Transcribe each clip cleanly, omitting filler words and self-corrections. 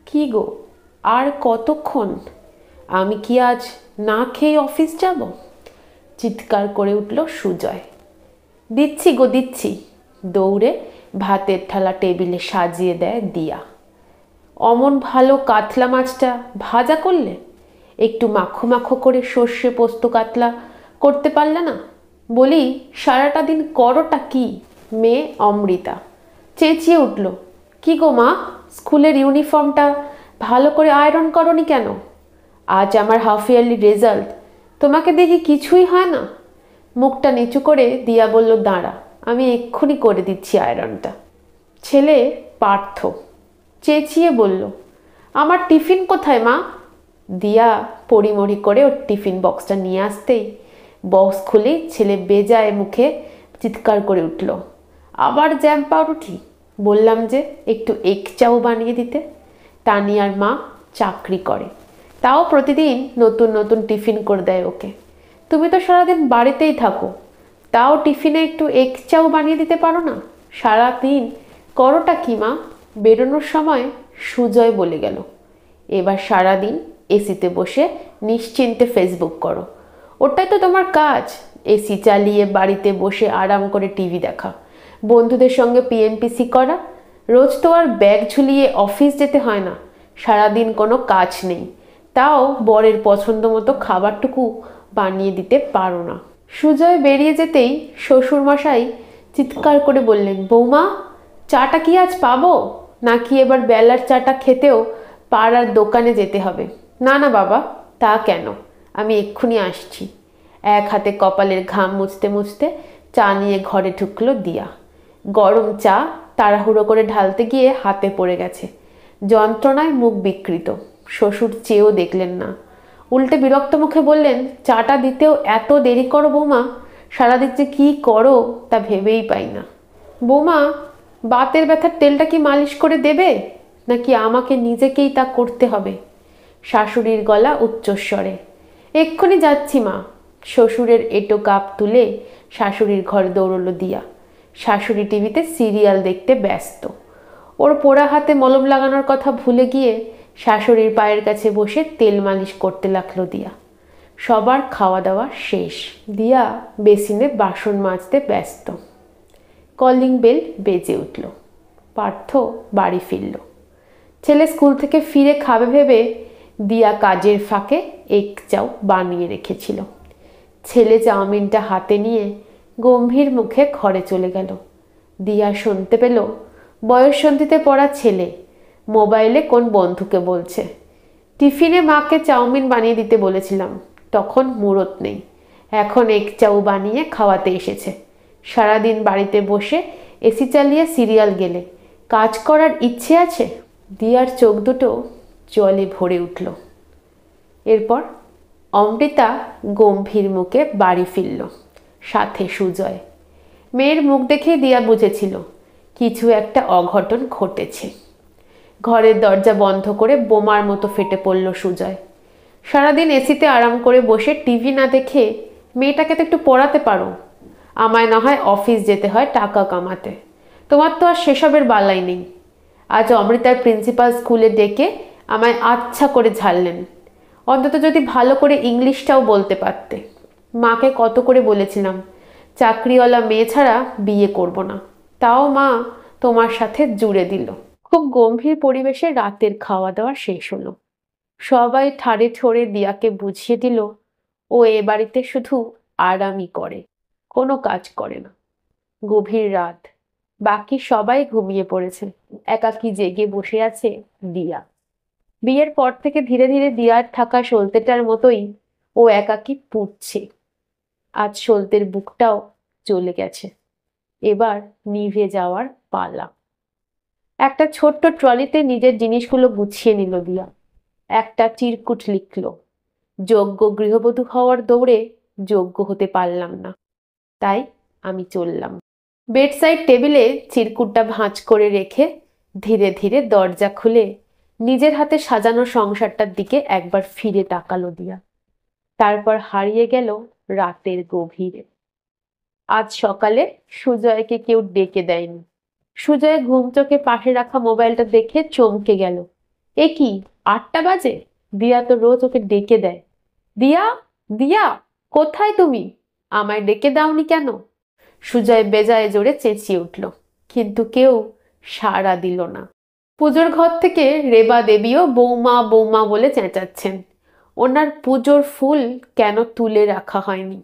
কি গো, আর কতক্ষণ? আমি কি আজ না খেয়ে অফিস যাব? চিৎকার করে উঠল সুজয়। দিচ্ছি গো দিচ্ছি। দৌড়ে ভাতের থালা টেবিলে সাজিয়ে দেয় দিয়া। অমন ভালো কাতলা মাছটা ভাজা করলে? একটু মাখো মাখো করে সর্ষে পোস্ত কাতলা করতে পারলে না? বলি, সারাটা দিন করোটা কি? মেয়ে অমৃতা চেঁচিয়ে উঠল, কি গো মা, স্কুলের ইউনিফর্মটা ভালো করে আয়রন করনি কেন? আজ আমার হাফ ইয়ারলি রেজাল্ট, তোমাকে দেখি কিছুই হয় না। মুখটা নিচু করে দিয়া বলল, দাঁড়া, আমি এক্ষুনি করে দিচ্ছি আয়রনটা। ছেলে পার্থ চেঁচিয়ে বলল, আমার টিফিন কোথায় মা? দিয়া পড়িমড়ি করে ওর টিফিন বক্সটা নিয়ে আসতেই বক্স খুলে ছেলে বেজায় মুখে চিৎকার করে উঠল, আবার জ্যাম পাউরুটি? বললাম যে একটু এগ চাও বানিয়ে দিতে। তানিয়ার মা চাকরি করে, তাও প্রতিদিন নতুন নতুন টিফিন করে দেয় ওকে। তুমি তো সারাদিন বাড়িতেই থাকো, তাও টিফিনে একটু এগ চাও বানিয়ে দিতে পারো না? সারাদিন করোটা কি মা? বেরোনোর সময় সুজয় বলে গেল, এবার সারাদিন এসিতে বসে নিশ্চিন্তে ফেসবুক করো, ওটাই তো তোমার কাজ। এসি চালিয়ে বাড়িতে বসে আরাম করে টিভি দেখা, বন্ধুদের সঙ্গে পিএমপিসি করা। রোজ তো আর ব্যাগ ঝুলিয়ে অফিস যেতে হয় না। সারাদিন কোনো কাজ নেই, তাও বরের পছন্দ মতো খাবারটুকু বানিয়ে দিতে পারো না। সুজয় বেরিয়ে যেতেই শ্বশুরমশাই চিৎকার করে বললেন, বৌমা, চাটা কি আজ পাবো? নাকি এবার বেলার চাটা খেতেও পাড়ার দোকানে যেতে হবে? না না বাবা, তা কেন, আমি এক্ষুনি আসছি। এক হাতে কপালের ঘাম মুছতে মুছতে চা নিয়ে ঘরে ঢুকলো দিয়া। গরম চা তাড়াহুড়ো করে ঢালতে গিয়ে হাতে পড়ে গেছে। যন্ত্রণায় মুখ বিকৃত। শ্বশুর চেয়েও দেখলেন না, উল্টে বিরক্ত মুখে বললেন, চাটা দিতেও এত দেরি করো বৌমা? সারাদিন যে কী করো তা ভেবেই পাই না। বৌমা, বাতের ব্যথার তেলটা কি মালিশ করে দেবে, নাকি আমাকে নিজেকেই তা করতে হবে? শাশুড়ির গলা উচ্চস্বরে। এক্ষুনি যাচ্ছি মা। শ্বশুরের এঁটো কাপ তুলে শাশুড়ির ঘরে দৌড়লো দিয়া। শাশুড়ি টিভিতে সিরিয়াল দেখতে ব্যস্ত। ওর পোড়া হাতে মলম লাগানোর কথা ভুলে গিয়ে শাশুড়ির পায়ের কাছে বসে তেল মালিশ করতে লাগলো দিয়া। সবার খাওয়া দাওয়া শেষ। দিয়া বেসিনে বাসন মাজতে ব্যস্ত। কলিং বেল বেজে উঠল। পার্থ বাড়ি ফিরল। ছেলে স্কুল থেকে ফিরে খাবে ভেবে দিয়া কাজের ফাঁকে এগ চাও বানিয়ে রেখেছিল। ছেলে চাউমিনটা হাতে নিয়ে গম্ভীর মুখে ঘরে চলে গেল। দিয়া শুনতে পেল বয়ঃসন্ধিতে পড়া ছেলে মোবাইলে কোন বন্ধুকে বলছে, টিফিনে মাকে চাউমিন বানিয়ে দিতে বলেছিলাম, তখন মুরত নেই, এখন এগ চাউ বানিয়ে খাওয়াতে এসেছে। সারাদিন বাড়িতে বসে এসি চালিয়ে সিরিয়াল গেলে কাজ করার ইচ্ছে আছে? দিয়ার চোখ দুটো জলে ভরে উঠল। এরপর অমৃতা গম্ভীর মুখে বাড়ি ফিরল, সাথে সুজয়। মেয়ের মুখ দেখে দিয়া বুঝেছিল কিছু একটা অঘটন ঘটেছে। ঘরের দরজা বন্ধ করে বোমার মতো ফেটে পড়ল সুজয়। সারাদিন এসিতে আরাম করে বসে টিভি না দেখে মেয়েটাকে তো একটু পড়াতে পারো। আমায় না হয় অফিস যেতে হয় টাকা কামাতে, তোমার তো আর সেসবের বালাই নেই। আজ অমৃতার প্রিন্সিপাল স্কুলে ডেকে আমায় আচ্ছা করে ঝাড়লেন। অন্তত যদি ভালো করে ইংলিশটাও বলতে পারতে। মাকে কত করে বলেছিলাম চাকরিওয়ালা মেয়ে ছাড়া বিয়ে করব না, তাও মা তোমার সাথে জুড়ে দিল। খুব গম্ভীর পরিবেশে রাতের খাওয়া দাওয়া শেষ হলো। সবাই ঠাড়ে ঠোড়ে দিয়াকে বুঝিয়ে দিল ও এ বাড়িতে শুধু আরামই করে, কোনো কাজ করে না। গভীর রাত, বাকি সবাই ঘুমিয়ে পড়েছে, একাকী জেগে বসে আছে দিয়া। বিয়ের পর থেকে ধীরে ধীরে দিয়ার থাকা সলতেটার মতোই ও একাকী পুড়ছে। আজ সলতের বুকটাও চলে গেছে, এবার নিভে যাওয়ার পালা। একটা ছোট্ট ট্রলিতে নিজের জিনিসগুলো গুছিয়ে নিল দিয়া। একটা চিরকুট লিখল, যোগ্য গৃহবধূ হওয়ার দৌড়ে যোগ্য হতে পারলাম না, তাই আমি চললাম। বেডসাইড টেবিলে চিরকুটটা ভাঁজ করে রেখে ধীরে ধীরে দরজা খুলে নিজের হাতে সাজানো সংসারটার দিকে একবার ফিরে তাকালো দিয়া। তারপর হারিয়ে গেল রাতের গভীরে। আজ সকালে সুজয়কে কেউ ডেকে দেয়নি। সুজয় ঘুম চোখে পাশে রাখা মোবাইলটা দেখে চমকে গেল। এ কি 8টা বাজে? দিয়া তো রোজ ওকে ডেকে দেয়। দিয়া, দিয়া, কোথায় তুমি? আমায় ডেকে দাওনি কেন? সুজয় বেজায় জোরে চেঁচিয়ে উঠল, কিন্তু কেউ সাড়া দিল না। পুজোর ঘর থেকে রেবা দেবীও বৌমা বৌমা বলে চেঁচাচ্ছেন। ওনার পুজোর ফুল কেন তুলে রাখা হয়নি?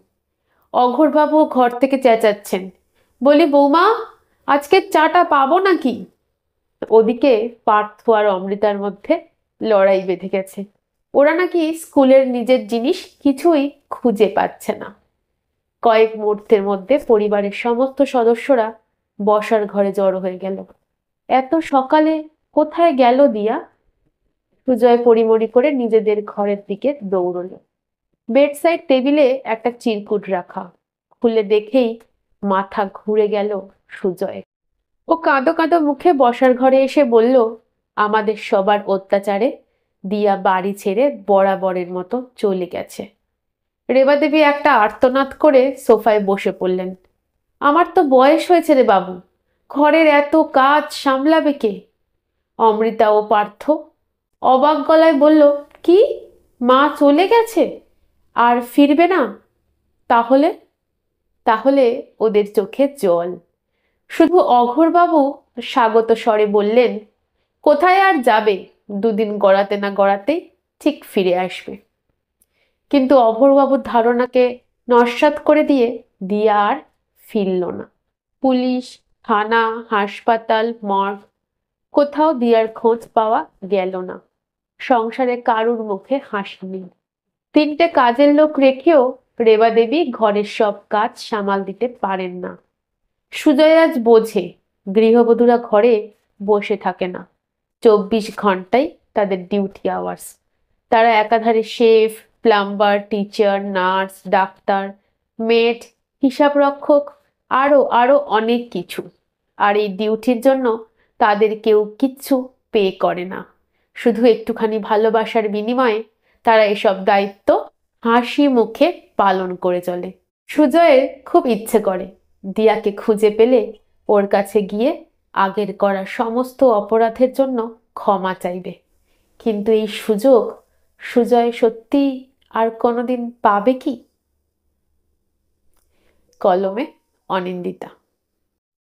অঘোরবাবু ঘর থেকে চেঁচাচ্ছেন, বলি বৌমা, আজকে চাটা পাবো নাকি? ওদিকে পার্থ আর অমৃতার মধ্যে লড়াই বেঁধে গেছে। ওরা নাকি স্কুলের নিজের জিনিস কিছুই খুঁজে পাচ্ছে না। কয়েক মুহূর্তের মধ্যে পরিবারের সমস্ত সদস্যরা বসার ঘরে জড়ো হয়ে গেল। এত সকালে কোথায় গেল দিয়া? সুজয় পরিমরি করে নিজেদের ঘরের দিকে দৌড়ল। বেডসাইড টেবিলে একটা চিরকুট রাখা, খুলে দেখেই মাথা ঘুরে গেল সুজয়। ও কাঁদো কাঁদো মুখে বসার ঘরে এসে বলল, আমাদের সবার অত্যাচারে দিয়া বাড়ি ছেড়ে বরাবরের মতো চলে গেছে। রেবা দেবী একটা আর্তনাদ করে সোফায় বসে পড়লেন। আমার তো বয়স হয়েছে রে বাবু, ঘরের এত কাজ সামলাবে কে? অমৃতা ও পার্থ অবাক গলায় বলল, কি, মা চলে গেছে আর ফিরবে না? তাহলে? তাহলে ওদের চোখে জল। শুধু অঘোরবাবু স্বাগত স্বরে বললেন, কোথায় আর যাবে, দুদিন গড়াতে না গড়াতেই ঠিক ফিরে আসবে। কিন্তু অঘোরবাবুর ধারণাকে নস্যাৎ করে দিয়ে দিয়া আর ফিরল না। পুলিশ, থানা, হাসপাতাল, মর্গ, কোথাও দিয়ার খোঁজ পাওয়া গেল না। সংসারে কারুর মুখে হাসি নেই। 3টে কাজের লোক রেখেও রেবা দেবী ঘরের সব কাজ সামাল দিতে পারেন না। সুজয় আজ বোঝে, গৃহবধূরা ঘরে বসে থাকে না, 24 ঘন্টাই তাদের ডিউটি আওয়ার্স। তারা একাধারে chef, plumber, teacher, nurse, doctor, maid, হিসাবরক্ষক, আরো আরো অনেক কিছু। আর এই ডিউটির জন্য তাদের কেউ কিচ্ছু পে করে না। শুধু একটুখানি ভালোবাসার বিনিময়ে তারা এসব দায়িত্ব হাসি মুখে পালন করে চলে। সুজয়ের খুব ইচ্ছে করে দিয়াকে খুঁজে পেলে ওর কাছে গিয়ে আগের করা সমস্ত অপরাধের জন্য ক্ষমা চাইবে। কিন্তু এই সুযোগ সুজয় সত্যি আর কোনোদিন পাবে কি? কলমে অনিন্দিতা।